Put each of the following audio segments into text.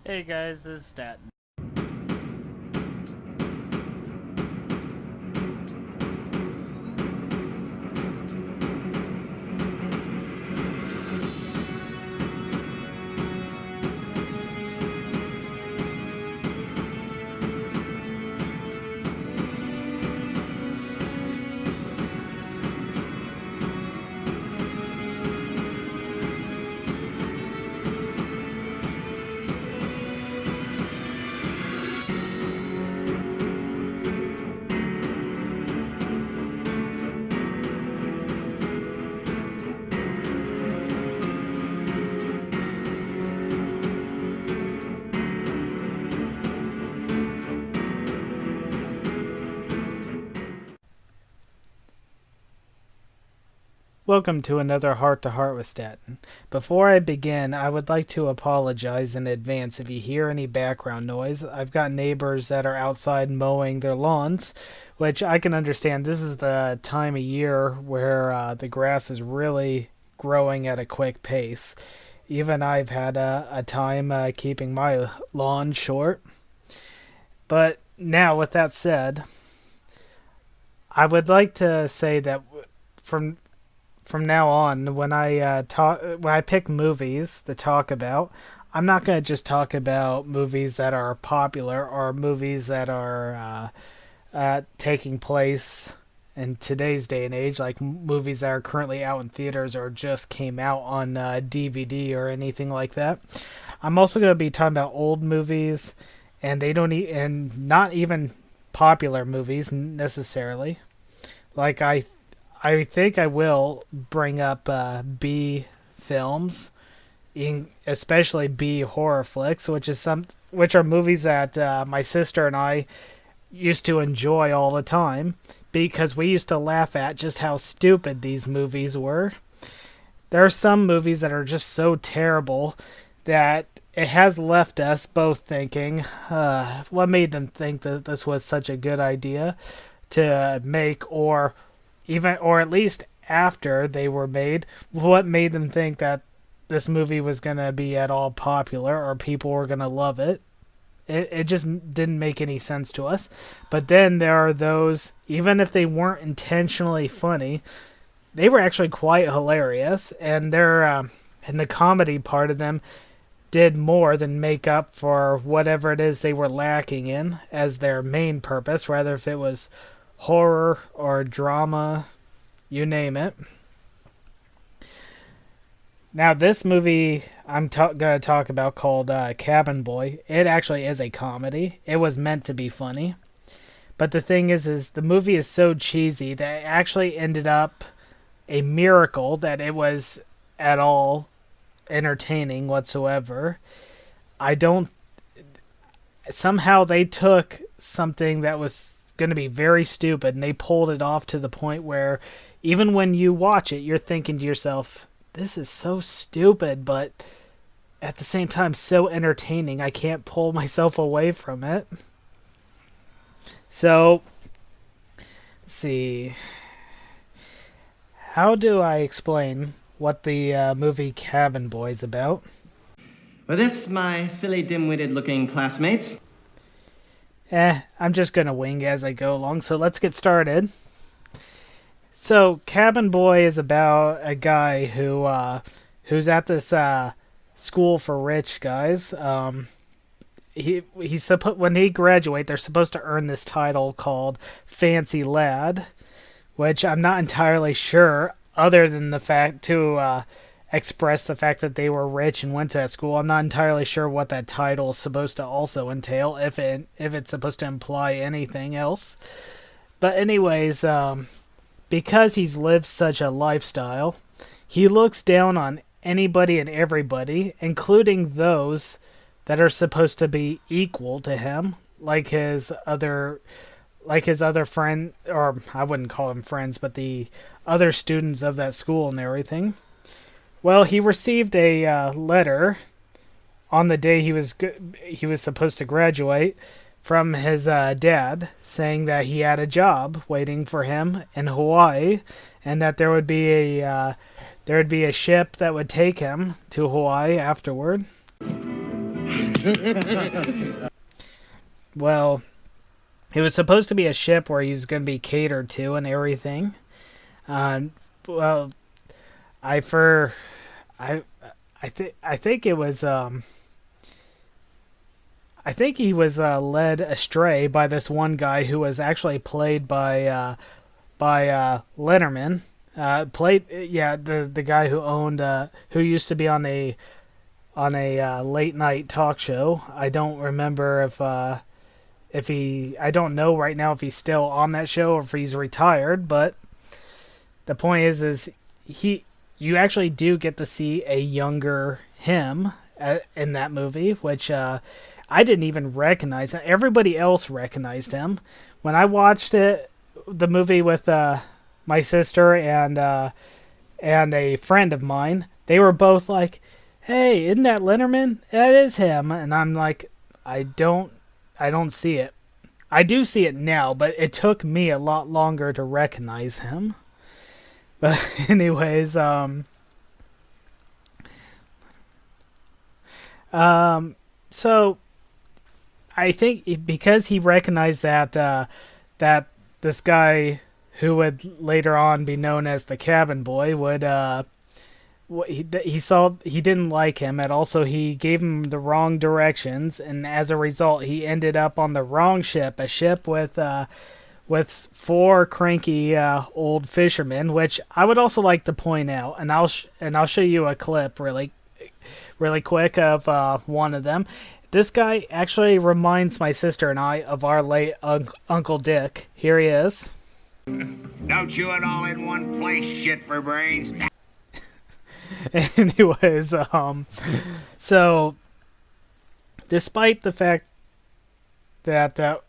Hey guys, this is Statton. Welcome to another Heart to Heart with Statton. Before I begin, I would like to apologize in advance if you hear any background noise. I've got neighbors that are outside mowing their lawns, which I can understand. This is the time of year where the grass is really growing at a quick pace. Even I've had a time keeping my lawn short. But now, with that said, I would like to say that from from now on, when I pick movies to talk about, I'm not going to just talk about movies that are popular or movies that are taking place in today's day and age, like movies that are currently out in theaters or just came out on DVD or anything like that. I'm also going to be talking about old movies, and and not even popular movies necessarily. Like I think I will bring up B films, especially B horror flicks, which are movies that my sister and I used to enjoy all the time because we used to laugh at just how stupid these movies were. There are some movies that are just so terrible that it has left us both thinking, what made them think that this was such a good idea to make, or at least after they were made, what made them think that this movie was going to be at all popular or people were going to love it. It just didn't make any sense to us. But then there are those, even if they weren't intentionally funny, they were actually quite hilarious, and and the comedy part of them did more than make up for whatever it is they were lacking in as their main purpose, rather if it was horror or drama, you name it. Now, this movie going to talk about called Cabin Boy, it actually is a comedy. It was meant to be funny. But the thing is the movie is so cheesy that it actually ended up a miracle that it was at all entertaining whatsoever. I don't. Somehow they took something that was going to be very stupid and they pulled it off to the point where even when you watch it, you're thinking to yourself, this is so stupid, but at the same time, so entertaining. I can't pull myself away from it. So, let's see. How do I explain what the movie Cabin Boy is about? For this, my silly dim-witted looking classmates. I'm just gonna wing as I go along, so let's get started. So, Cabin Boy is about a guy who's at this school for rich guys. When he graduate, they're supposed to earn this title called Fancy Lad, which I'm not entirely sure. Other than the fact to express the fact that they were rich and went to that school, I'm not entirely sure what that title is supposed to also entail. If it's supposed to imply anything else. But anyways, because he's lived such a lifestyle, he looks down on anybody and everybody, including those that are supposed to be equal to him, like his other friend, or I wouldn't call them friends, but the other students of that school and everything. Well, he received a letter on the day he was supposed to graduate from his dad saying that he had a job waiting for him in Hawaii, and that there would be a ship that would take him to Hawaii afterward. Well, it was supposed to be a ship where he's going to be catered to and everything. Uh, well, I for I I think it was I think he was led astray by this one guy who was actually played by Letterman. Played yeah the guy who owned who used to be on a late night talk show. I don't remember if he I don't know right now if he's still on that show or if he's retired, but the point is he you actually do get to see a younger him in that movie, which I didn't even recognize. Everybody else recognized him when I watched the movie with my sister and a friend of mine. They were both like, "Hey, isn't that Letterman? That is him." And I'm like, I don't see it. I do see it now, but it took me a lot longer to recognize him. But anyways, so I think because he recognized that this guy who would later on be known as the cabin boy would he saw he didn't like him at all, so he gave him the wrong directions, and as a result, he ended up on the wrong ship, a ship with four cranky old fishermen, which I would also like to point out, and I'll show you a clip really quick of one of them. This guy actually reminds my sister and I of our late Uncle Dick. Here he is. Don't chew it all in one place, shit for brains. Anyways, so despite the fact that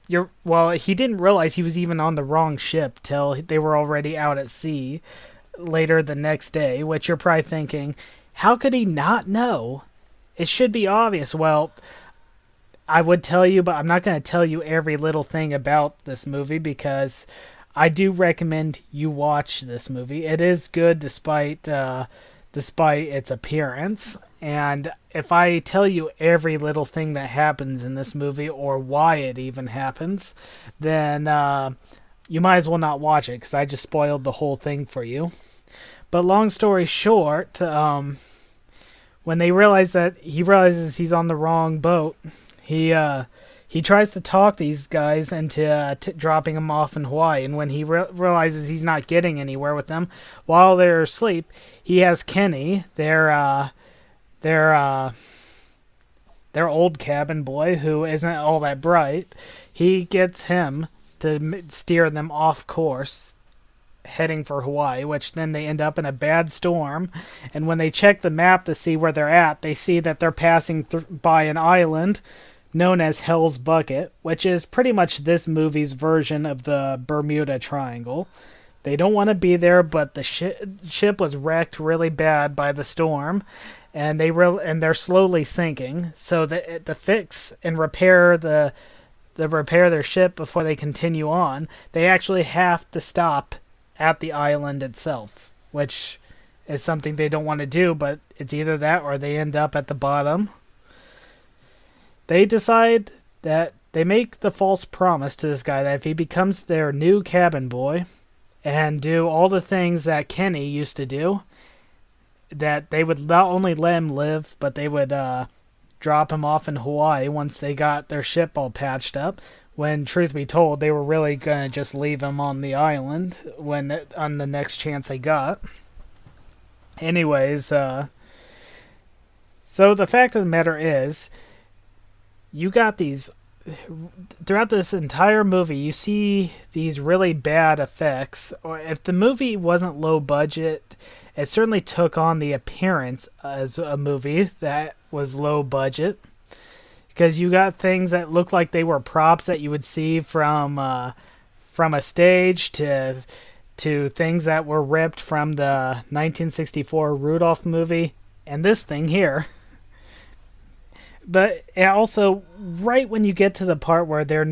he didn't realize he was even on the wrong ship till they were already out at sea later the next day, which you're probably thinking, how could he not know? It should be obvious. Well, I would tell you, but I'm not going to tell you every little thing about this movie because I do recommend you watch this movie. It is good despite its appearance. And if I tell you every little thing that happens in this movie or why it even happens, then you might as well not watch it because I just spoiled the whole thing for you. But long story short, when he realizes he's on the wrong boat, he tries to talk these guys into dropping him off in Hawaii. And when he realizes he's not getting anywhere with them, while they're asleep, he has Kenny, their old cabin boy who isn't all that bright. He gets him to steer them off course, heading for Hawaii, which then they end up in a bad storm. And when they check the map to see where they're at, they see that they're passing by an island known as Hell's Bucket, which is pretty much this movie's version of the Bermuda Triangle. They don't want to be there, but the ship was wrecked really bad by the storm, and they're slowly sinking. So to fix and repair their ship before they continue on, they actually have to stop at the island itself, which is something they don't want to do, but it's either that or they end up at the bottom. They decide that they make the false promise to this guy that if he becomes their new cabin boy and do all the things that Kenny used to do, that they would not only let him live, but they would drop him off in Hawaii once they got their ship all patched up. When, truth be told, they were really going to just leave him on the island on the next chance they got. Anyways, so the fact of the matter is, you got these throughout this entire movie, you see these really bad effects. Or if the movie wasn't low budget, it certainly took on the appearance as a movie that was low budget, because you got things that looked like they were props that you would see from a stage to things that were ripped from the 1964 Rudolph movie and this thing here. But also, right when you get to the part where they're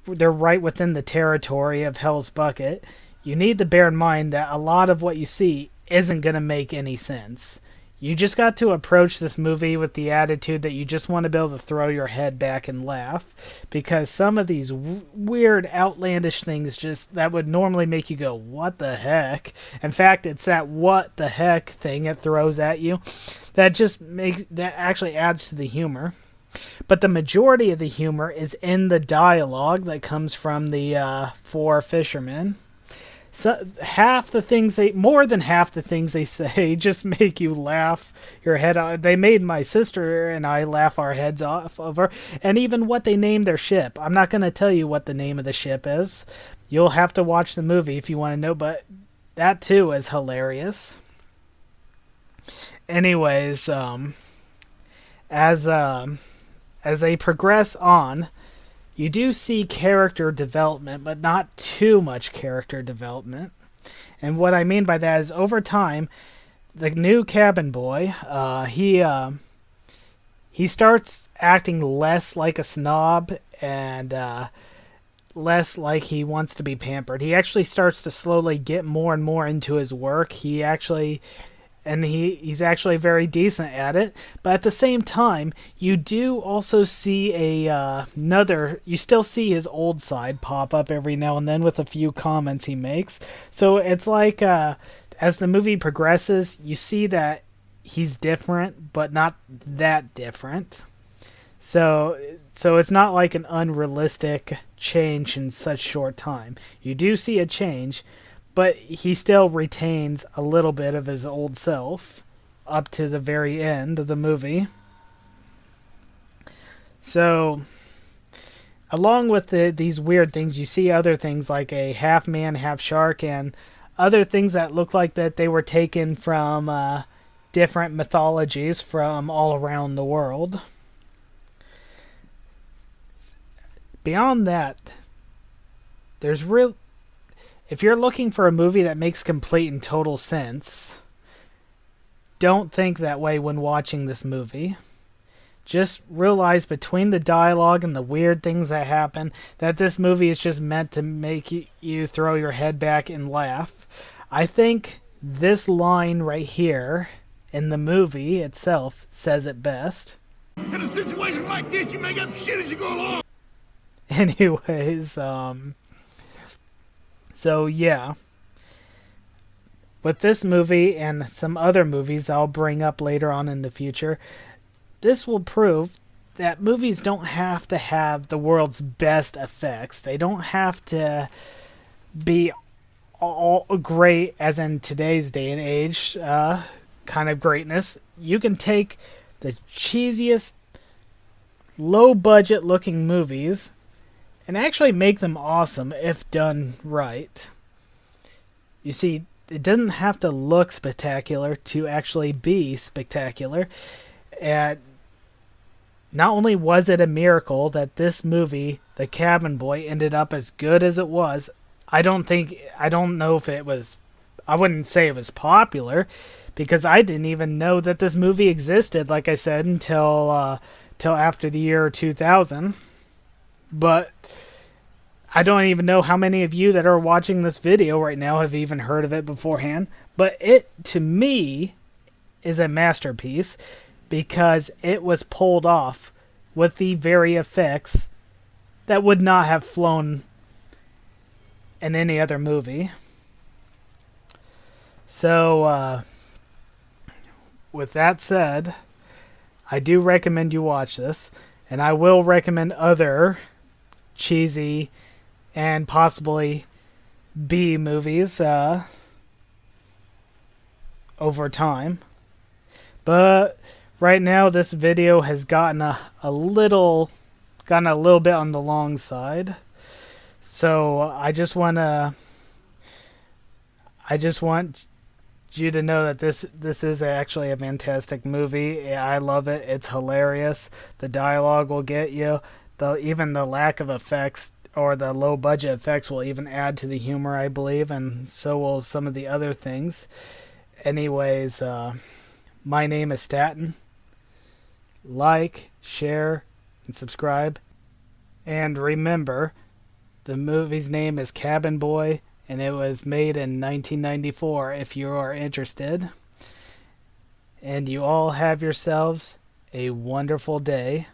right within the territory of Hell's Bucket, you need to bear in mind that a lot of what you see isn't going to make any sense. You just got to approach this movie with the attitude that you just want to be able to throw your head back and laugh, because some of these weird, outlandish things just that would normally make you go, what the heck? In fact, it's that what the heck thing it throws at you that actually adds to the humor. But the majority of the humor is in the dialogue that comes from the four fishermen. So more than half the things they say just make you laugh your head off. They made my sister and I laugh our heads off over. And even what they named their ship. I'm not going to tell you what the name of the ship is. You'll have to watch the movie if you want to know, but that too is hilarious. Anyways, as they progress on, you do see character development, but not too much character development. And what I mean by that is, over time, the new cabin boy, he starts acting less like a snob and less like he wants to be pampered. He actually starts to slowly get more and more into his work. He's actually very decent at it, but at the same time, you do also see you still see his old side pop up every now and then with a few comments he makes. So it's like, as the movie progresses, you see that he's different, but not that different. So it's not like an unrealistic change in such short time. You do see a change, but he still retains a little bit of his old self up to the very end of the movie. So, along with these weird things, you see other things like a half man, half shark, and other things that look like that they were taken from different mythologies from all around the world. Beyond that, if you're looking for a movie that makes complete and total sense, don't think that way when watching this movie. Just realize between the dialogue and the weird things that happen that this movie is just meant to make you throw your head back and laugh. I think this line right here in the movie itself says it best. In a situation like this, you make up shit as you go along. Anyways, so yeah, with this movie and some other movies I'll bring up later on in the future, this will prove that movies don't have to have the world's best effects. They don't have to be all great, as in today's day and age, kind of greatness. You can take the cheesiest, low-budget looking movies and actually make them awesome if done right. You see, it doesn't have to look spectacular to actually be spectacular. And not only was it a miracle that this movie, The Cabin Boy, ended up as good as it was, I wouldn't say it was popular, because I didn't even know that this movie existed, like I said, until after the year 2000. But I don't even know how many of you that are watching this video right now have even heard of it beforehand. But it, to me, is a masterpiece because it was pulled off with the very effects that would not have flown in any other movie. So, with that said, I do recommend you watch this, and I will recommend other cheesy and possibly B movies over time. But right now this video has gotten a little bit on the long side. So I just want you to know that this is actually a fantastic movie. I love it. It's hilarious. The dialogue will get you. Even the lack of effects or the low budget effects will even add to the humor, I believe, and so will some of the other things. Anyways, my name is Statton. Like, share, and subscribe. And remember, the movie's name is Cabin Boy, and it was made in 1994 if you are interested. and you all have yourselves a wonderful day.